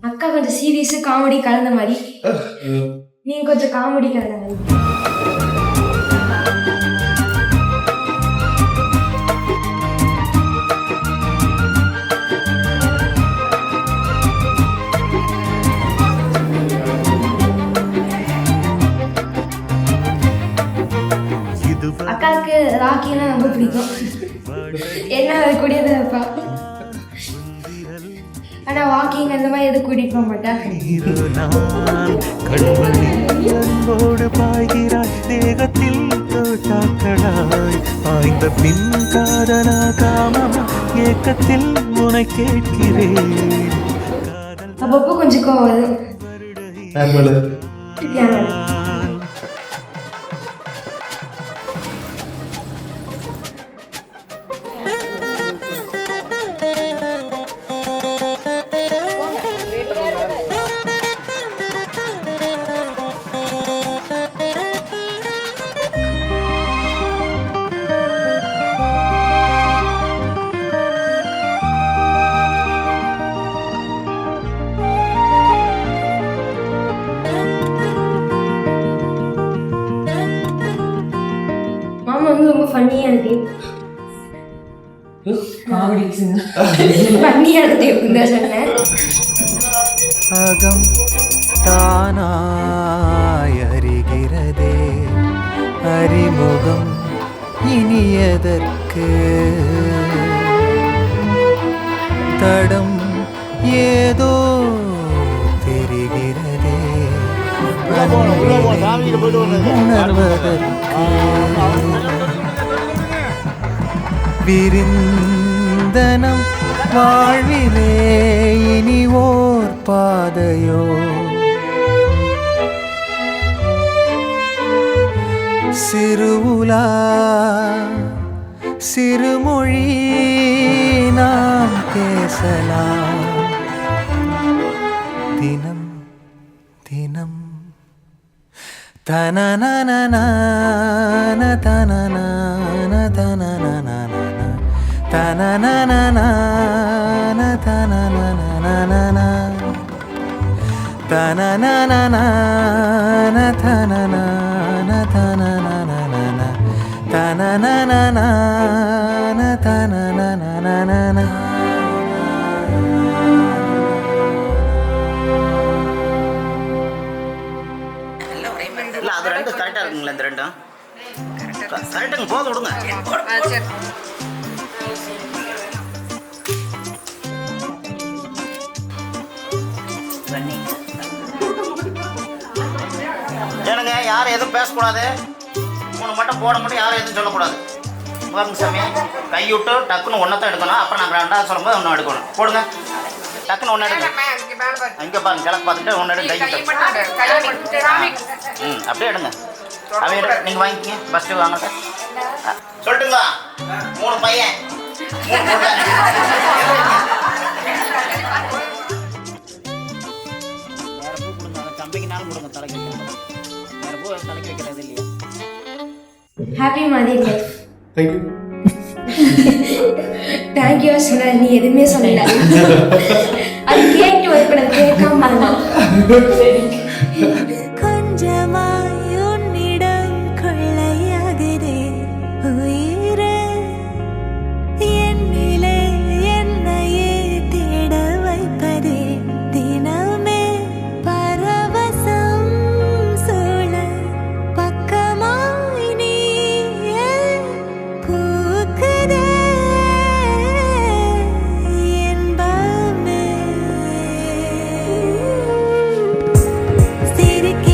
அக்கா கொஞ்சம் serious comedy கலந்த மாதிரி, நீங்க கொஞ்சம் காமெடி கலந்த மாதிரி. அக்காவுக்கு ராக்கினா ரொம்ப பிடிக்கும். என்ன அதை கூடியது வைப்பா. ஆனா வாக்கிங் அந்த மாதிரி எதுவும் கூட்டிட்டு போக மாட்டேன். அப்பப்போ கொஞ்சம் கோவம். ரொம்ப ஃபன்னியா இருக்கு. அகம் தானாய் அறிகிறதே அறிமுகம் இனியதற்கு தடம் ஏதோ தெரிகிறதே உணர்வதற்கு விரிந்தனம் வாழ்விலே இனி ஓர் பாதையோ சிறுவுலா சிறுமொழி நாம் பேசலாம் தினம் தினம் தனனனன தனனன தனனன தனனனன தனனனன தனனனன தனனன தனனனன தனனனன தனனனன. அது ரெண்டும் கரெக்டா இருக்குங்களா? இந்த ரெண்டும் கரெக்டுங்க, போதும் விடுங்க. ஏனுங்க, யாரும் எதுவும் பேசக்கூடாது. 3 மட்டும் போட மட்டும் யாரும் எதுவும் சொல்லக்கூடாது. பாருங்க சாமி, கைவிட்டு டக்குன்னு ஒன்றத்தான் எடுக்கணும். அப்புறம் நாங்கள் 2வது சொல்லும்போது ஒன்று எடுக்கணும். போடுங்க, டக்குன்னு ஒன்று எடுங்க. இங்கே பாருங்க, கிழக்கு பார்த்துட்டு ஒன்று எடுங்க. அப்படியே எடுங்க. அவங்க எடுங்க, நீங்கள் வாங்கிக்கிங்க. ஃபஸ்ட்டு வாங்க சார். சொல்லட்டுங்களா? 3 பையன் 3 தம்பிக்குனாலும் கொடுங்க. தலைக்கு வைக்கிறது வேறு பூ தலைக்கு வைக்கிறது இல்லையா? ஹாப்பி மதர் டே. தேங்க்யூ. தேங்க்யூ சொன்ன, நீ எதுவுமே சொல்லல. அது கேட்டு வைப்பட கேட்காம கொஞ்சமாய் உன்னிடம் கொள்ளையாகுதே உயிரே என்னிலே என்னையே தேட வைப்பதே தினமே பரவசம் சூழ பக்கமாய் நீ பூக்குதே என்பமே சிரிக்க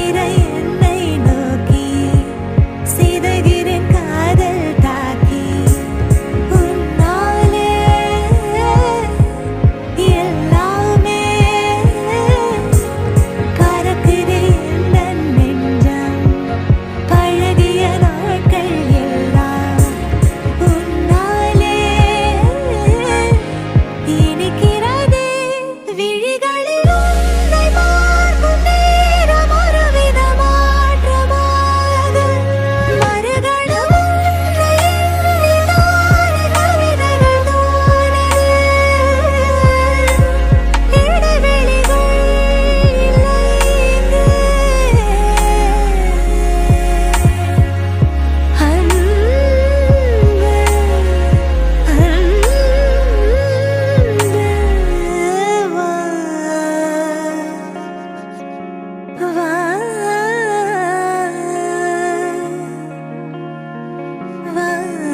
வா